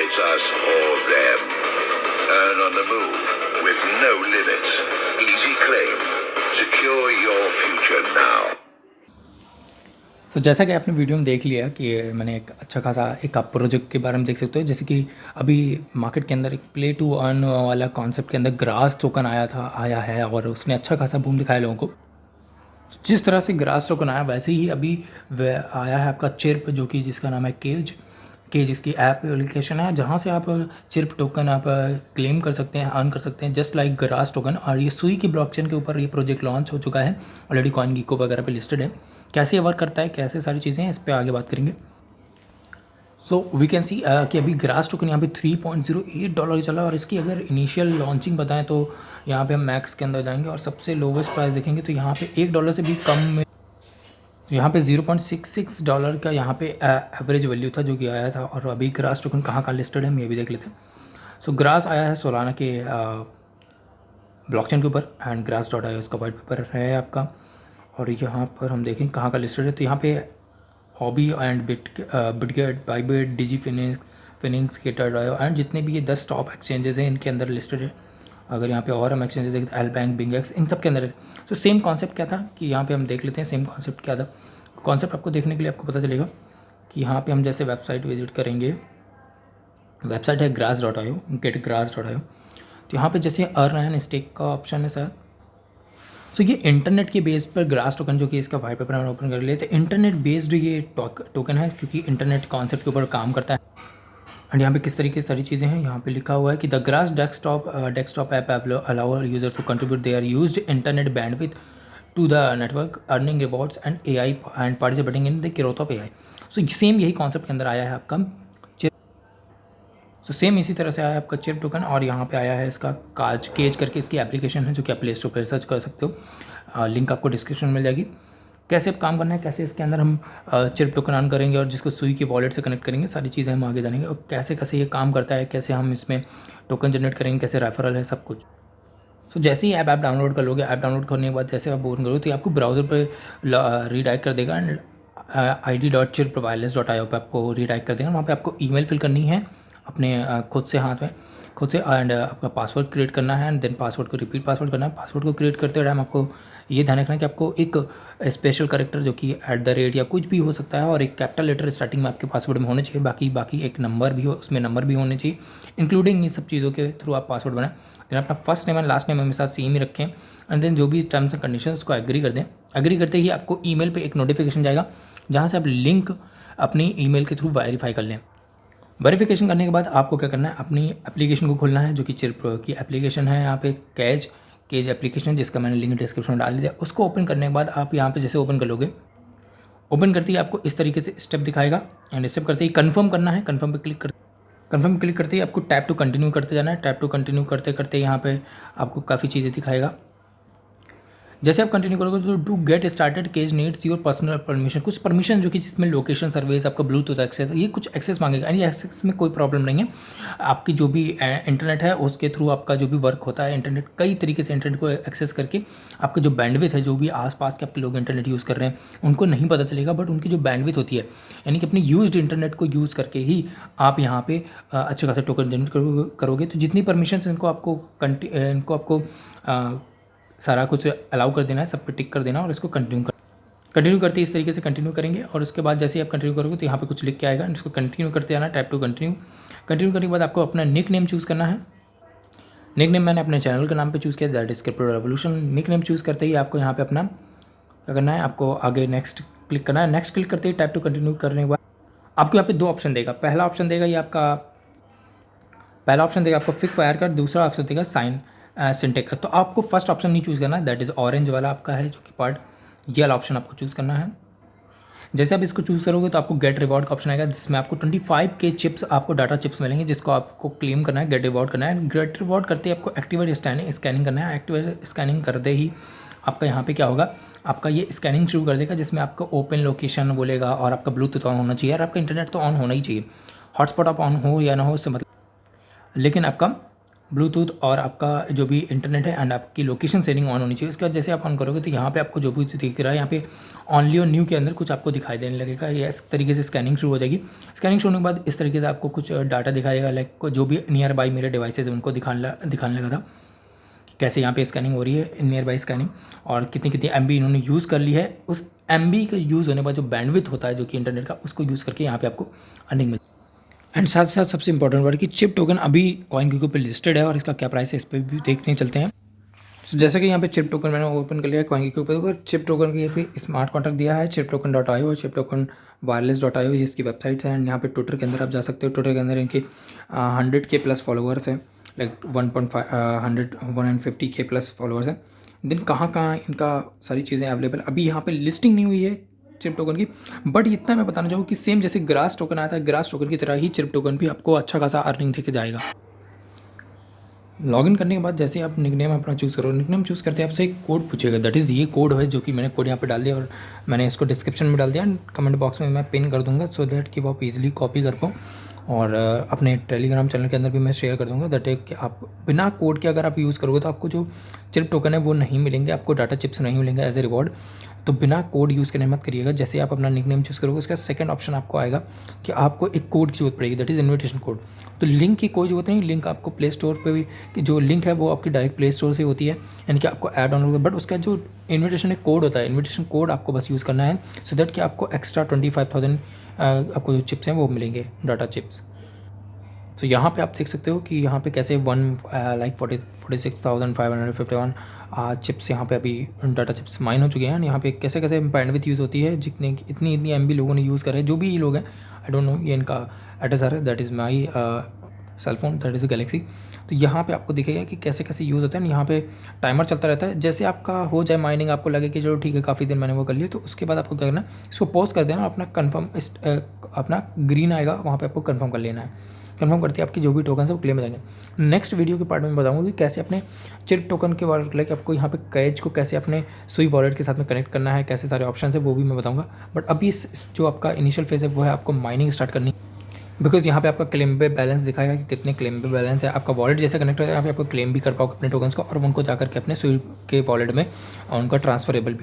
It's us or them. Earn on the move with no limits. Easy claim. Secure your future now. तो जैसा कि आपने video में देख लिया कि मैंने एक अच्छा खासा एक आप प्रोजेक्ट के बारे में देख सकते हो, जैसे कि अभी मार्केट के अंदर एक प्ले टू अर्न वाला कॉन्सेप्ट के अंदर ग्रास टोकन आया है और उसने अच्छा खासा बूम दिखाया लोगों को। जिस तरह से ग्रास टोकन आया वैसे ही अभी आया है आपका चिर्प, जो कि जिसका नाम है केज इसकी ऐप एप्लीकेशन है, जहाँ से आप चिर्प टोकन आप क्लेम कर सकते हैं, अर्न कर सकते हैं जस्ट लाइक ग्रास टोकन। और ये सुई की ब्लॉकचेन के ऊपर ये प्रोजेक्ट लॉन्च हो चुका है, ऑलरेडी कॉइन गीको वगैरह पे लिस्टेड है। कैसे वर्क करता है, कैसे सारी चीज़ें हैं, इस पर आगे बात करेंगे। सो वी कैन सी कि अभी ग्रास टोकन यहाँ पे $3.08 चला, और इसकी अगर इनिशियल लॉन्चिंग बताएं तो यहाँ पे हम मैक्स के अंदर जाएंगे और सबसे लोवेस्ट प्राइस देखेंगे तो यहाँ पे $1 से भी कम में यहाँ पे $0.66 का यहाँ पे एवरेज वैल्यू था जो कि आया था। और अभी ग्रास टोकन कहाँ लिस्टेड है हम ये भी देख लेते हैं। सो ग्रास आया है सोलाना के ब्लॉकचेन के ऊपर एंड grass.io इसका वाइट पेपर है आपका। और यहाँ पर हम देखें कहाँ का लिस्टेड है तो यहाँ पे Huobi and Bitget, Bybit, DigiFinex, गेटर.io एंड जितने भी ये 10 टॉप एक्सचेंजेस हैं इनके अंदर लिस्टेड है। अगर यहाँ पे और हम एक्सचेंजेस देखें तो एल बैंक, बिंगेक्स, इन सब के अंदर है। तो सेम कॉन्सेप्ट क्या था कि यहाँ पे हम देख लेते हैं सेम कॉन्सेप्ट क्या था। कॉन्सेप्ट आपको देखने के लिए आपको पता चलेगा कि यहाँ पे हम जैसे वेबसाइट विजिट करेंगे, वेबसाइट है grass.io, getgrass.io। तो यहाँ पे जैसे अर्न एंड स्टेक का ऑप्शन है सर। सो ये इंटरनेट के बेस पर ग्रास टोकन, जो कि इसका वाइट पेपर हमने ओपन कर लिया, तो इंटरनेट बेस्ड ये टोकन है क्योंकि इंटरनेट कॉन्सेप्ट के ऊपर काम करता है। एंड यहाँ पे किस तरीके की सारी चीज़ें हैं, यहाँ पे लिखा हुआ है कि the Grass desktop app allow user to contribute their used internet bandwidth to the network, earning rewards and AI and participating in the growth of AI। So same यही कॉन्सेप्ट के अंदर आया है आपका चिप। सो सेम इसी तरह से आया है आपका चिप टोकन। और यहाँ पे आया है इसका केज करके इसकी एप्लीकेशन है जो कि आप प्ले स्टोर पर सर्च कर सकते हो, लिंक आपको डिस्क्रिप्शन में मिल जाएगी। कैसे अब काम करना है, कैसे इसके अंदर हम चिप टोकन अर्न करेंगे और जिसको सुई की वॉलेट से कनेक्ट करेंगे, सारी चीज़ें हम आगे जानेंगे। और कैसे कैसे ये काम करता है, कैसे हम इसमें टोकन जनरेट करेंगे, कैसे रेफरल है, सब कुछ। सो जैसे ही ऐप डाउनलोड कर लोगे, ऐप डाउनलोड करने के बाद जैसे आप ओपन करोगे तो आपको ब्राउज़र पर रीडायरेक्ट कर देगा एंड id.chirpwireless.io पे आपको रीडायरेक्ट कर देगा। वहाँ पे आपको ईमेल फिल करनी है अपने खुद से एंड आपका पासवर्ड क्रिएट करना है एंड देन पासवर्ड को रिपीट पासवर्ड करना है। पासवर्ड को क्रिएट करते टाइम आपको ये ध्यान रखना है कि आपको एक स्पेशल कैरेक्टर जो कि @ या कुछ भी हो सकता है और एक कैपिटल लेटर स्टार्टिंग में आपके पासवर्ड में होने चाहिए। बाकी एक नंबर भी हो, उसमें नंबर भी होने चाहिए, इंक्लूडिंग इन सब चीज़ों के थ्रू आप पासवर्ड बनाएं। देन अपना first name and last name हमेशा सेम ही रखें एंड देन जो भी टर्म्स एंड कंडीशन उसको एग्री कर दें। एग्री करते ही आपको ईमेल पे एक नोटिफिकेशन जाएगा जहाँ से आप लिंक अपनी ईमेल के थ्रू वेरीफाई कर लें। वेरिफिकेशन करने के बाद आपको क्या करना है, अपनी एप्लीकेशन को खोलना है जो कि चिर्प की एप्लीकेशन है। यहाँ पे केज एप्लीकेशन जिसका मैंने लिंक डिस्क्रिप्शन में डाल दिया। उसको ओपन करने के बाद आप यहाँ पे जैसे ओपन कर लोगे, ओपन करते ही आपको इस तरीके से स्टेप दिखाएगा एंड स्टेप करते ही कन्फर्म करना है। कन्फर्म पे क्लिक करते ही आपको टैप टू कंटिन्यू करते जाना है। टैप टू कंटिन्यू करते करते यहाँ पे आपको काफ़ी चीज़ें दिखाएगा। जैसे आप कंटिन्यू करोगे तो टू गेट स्टार्टेड केज नीड्स योर पर्सनल परमिशन, कुछ परमिशन जो कि जिसमें लोकेशन सर्विस, आपका ब्लूटूथ एक्सेस, ये कुछ एक्सेस मांगेगा। यानी एक्सेस में कोई प्रॉब्लम नहीं है। आपकी जो भी इंटरनेट है उसके थ्रू आपका जो भी वर्क होता है, इंटरनेट कई तरीके से इंटरनेट को एक्सेस करके आपका जो बैंडविड्थ है, जो भी आसपास के आपके लोग इंटरनेट यूज़ कर रहे हैं उनको नहीं पता चलेगा, बट उनकी जो बैंडविड्थ होती है यानी कि अपनी यूज्ड इंटरनेट को यूज़ करके ही आप यहाँ पे अच्छे खासे टोकन जनरेट करोगे। तो जितनी परमिशन इनको आपको सारा कुछ अलाउ कर देना है, सब पे टिक कर देना और इसको कंटिन्यू करते इस तरीके से कंटिन्यू करेंगे। और उसके बाद जैसे ही आप कंटिन्यू करोगे तो यहाँ पे कुछ लिख के आएगा, इसको कंटिन्यू करते जाना। टैप टू कंटिन्यू करने के बाद आपको अपना निक नेम चूज़ करना है। निक नेम मैंने अपने चैनल के नाम पे चूज़ किया, that is crypto revolution. Nick name choose करते ही आपको यहाँ पे अपना क्या करना है, आपको आगे नेक्स्ट क्लिक करना है। नेक्स्ट क्लिक करते ही टैप टू कंटिन्यू करने के बाद आपको यहाँ पे 2 ऑप्शन देगा। पहला ऑप्शन देगा आपको फिक वायर का, दूसरा ऑप्शन देगा साइन सिंटेक का। तो आपको फर्स्ट ऑप्शन नहीं चूज़ करना है, दैट इज़ ऑरेंज वाला आपका है जो कि पार्ट, ये वाला ऑप्शन आपको चूज़ करना है। जैसे आप इसको चूज़ करोगे तो आपको गेट रिवॉर्ड का ऑप्शन आएगा जिसमें आपको 25K चिप्स, आपको डाटा चिप्स मिलेंगे जिसको आपको क्लेम करना है, गेट रिवॉर्ड करना है। गेट रिवॉर्ड करते ही आपको एक्टिवेट स्कैनिंग करना है। एक्टिवेट स्कैनिंग करते ही आपका यहाँ पे क्या होगा, आपका ये स्कैनिंग शुरू कर देगा जिसमें आपको ओपन लोकेशन बोलेगा और आपका ब्लूटूथ ऑन होना चाहिए और आपका इंटरनेट तो ऑन होना ही चाहिए। हॉटस्पॉट आप ऑन हो या ना हो उससे मतलब, लेकिन आपका ब्लूटूथ और आपका जो भी इंटरनेट है एंड आपकी लोकेशन सेटिंग ऑन होनी चाहिए। इसके बाद जैसे आप ऑन करोगे तो यहाँ पे आपको जो भी दिख रहा है यहाँ पे ऑनली और न्यू के अंदर कुछ आपको दिखाई देने लगेगा। ये इस तरीके से स्कैनिंग शुरू हो जाएगी। स्कैनिंग शुरू होने के बाद इस तरीके से आपको कुछ डाटा दिखाएगा, लाइक जो भी नियर बाई मेरे डिवाइसेज उनको दिखाने लगा था कैसे यहाँ पे स्कैनिंग हो रही है, नियर बाई स्कैनिंग, और कितनी कितनी MB इन्होंने यूज़ कर ली है। उस MB का यूज़ होने के बाद जो बैंडविड्थ होता है जो कि इंटरनेट का, उसको यूज़ करके यहाँ पे आपको अर्निंग मिलती है। एंड साथ साथ सबसे इंपॉर्टेंट बात कि चिप टोकन अभी CoinGecko पे लिस्टेड है और इसका क्या प्राइस है इस पर भी देखने चलते हैं। तो जैसे कि यहाँ पे चिप टोकन मैंने ओपन कर लिया है CoinGecko पे, ऊपर चिप टोकन की यहाँ पे स्मार्ट कॉन्ट्रैक्ट दिया है chiptoken.io और chiptokenwireless.io, जिसकी वेबसाइट्स हैं। एंड यहाँ पे ट्विटर के अंदर आप जा सकते हो। ट्विटर के अंदर इनके 100K प्लस फॉलोअर्स हैं, लाइक 150K प्लस फॉलोअर्स हैं। देन कहाँ इनका सारी चीज़ें अवेलेबल, अभी यहाँ पे लिस्टिंग नहीं हुई है चिप टोकन की, बट इतना मैं बताना चाहूँ कि सेम जैसे ग्रास टोकन आया था, ग्रास टोकन की तरह ही चिप टोकन भी आपको अच्छा खासा अर्निंग देके जाएगा। लॉगिन करने के बाद जैसे आप निकनेम अपना चूज़ करो, निकनेम चूज़ करते हैं आपसे एक कोड पूछेगा, दैट इज़ ये कोड है जो कि मैंने कोड यहाँ पे डाल दिया और मैंने इसको डिस्क्रिप्शन में डाल दिया एंड कमेंट बॉक्स में मैं पिन कर दूंगा सो दैट कि वो आप इजीली कॉपी कर पाओ। और अपने टेलीग्राम चैनल के अंदर भी मैं शेयर कर दूंगा दैट है कि आप बिना कोड के अगर आप यूज़ करोगे तो आपको जो चिप टोकन है वो नहीं मिलेंगे, आपको डाटा चिप्स नहीं मिलेंगे एज ए रिवॉर्ड। तो बिना कोड यूज़ करने मत करिएगा। जैसे आप अपना निकनेम चूज़ करोगे उसका सेकंड ऑप्शन आपको आएगा कि आपको एक कोड की जरूरत पड़ेगी, दैट इज़ इन्विटेशन कोड। तो लिंक की कोई जरूरत नहीं, लिंक आपको प्ले स्टोर पे भी कि जो लिंक है वो आपकी डायरेक्ट प्ले स्टोर से होती है, यानी कि आपको ऐड डाउनलोड, बट उसका जो इन्विटेशन कोड होता है, इन्विटेशन कोड आपको बस यूज़ करना है सो दैट कि आपको एक्स्ट्रा 25,000 आपको जो चिप्स हैं वो मिलेंगे, डाटा चिप्स। तो यहाँ पे आप देख सकते हो कि यहाँ पे कैसे 46,551 चिप्स यहाँ पे अभी डाटा चिप्स माइन हो चुके हैं। यहाँ पे कैसे कैसे बैंडविड्थ यूज़ होती है, जितने इतनी MB लोगों ने यूज़ करे, जो भी ये लोग हैं, आई डोंट नो ये इनका एड्रेस है, that is my cellphone, that is Galaxy. तो यहाँ पे आपको दिखेगा कि कैसे कैसे यूज़ होता है। यहाँ पे टाइमर चलता रहता है, जैसे आपका हो जाए माइनिंग, आपको लगे कि चलो ठीक है काफ़ी दिन मैंने वो कर लिया, तो उसके बाद आपको क्या करना है, इसको पॉज कर देना, अपना कन्फर्म अपना ग्रीन आएगा वहाँ पर आपको कन्फर्म कर लेना है। कन्फर्म करते हैं आपकी जो भी टोकन है वो क्लेम हो जाएंगे। नेक्स्ट वीडियो के पार्ट में बताऊंगा कि कैसे अपने चिप टोकन के वॉलेट, लाइक आपको यहाँ पे कैच को कैसे अपने सुई वॉलेट के साथ में कनेक्ट करना है, कैसे सारे ऑप्शन है वो भी मैं बताऊंगा। बट अभी इस जो आपका इनिशियल फेज है वो है आपको माइनिंग स्टार्ट करनी, बिकॉज यहाँ पे आपका क्लेमेबल बैलेंस दिखाएगा कि कितने क्लेमेबल बैलेंस है। आपका वॉलेट जैसे कनेक्ट होता है यहाँ पे आपको क्लेम भी कर पाओगे अपने टोकन्स को और उनको जाकर के अपने सुई के वॉलेट में उनका ट्रांसफरेबल भी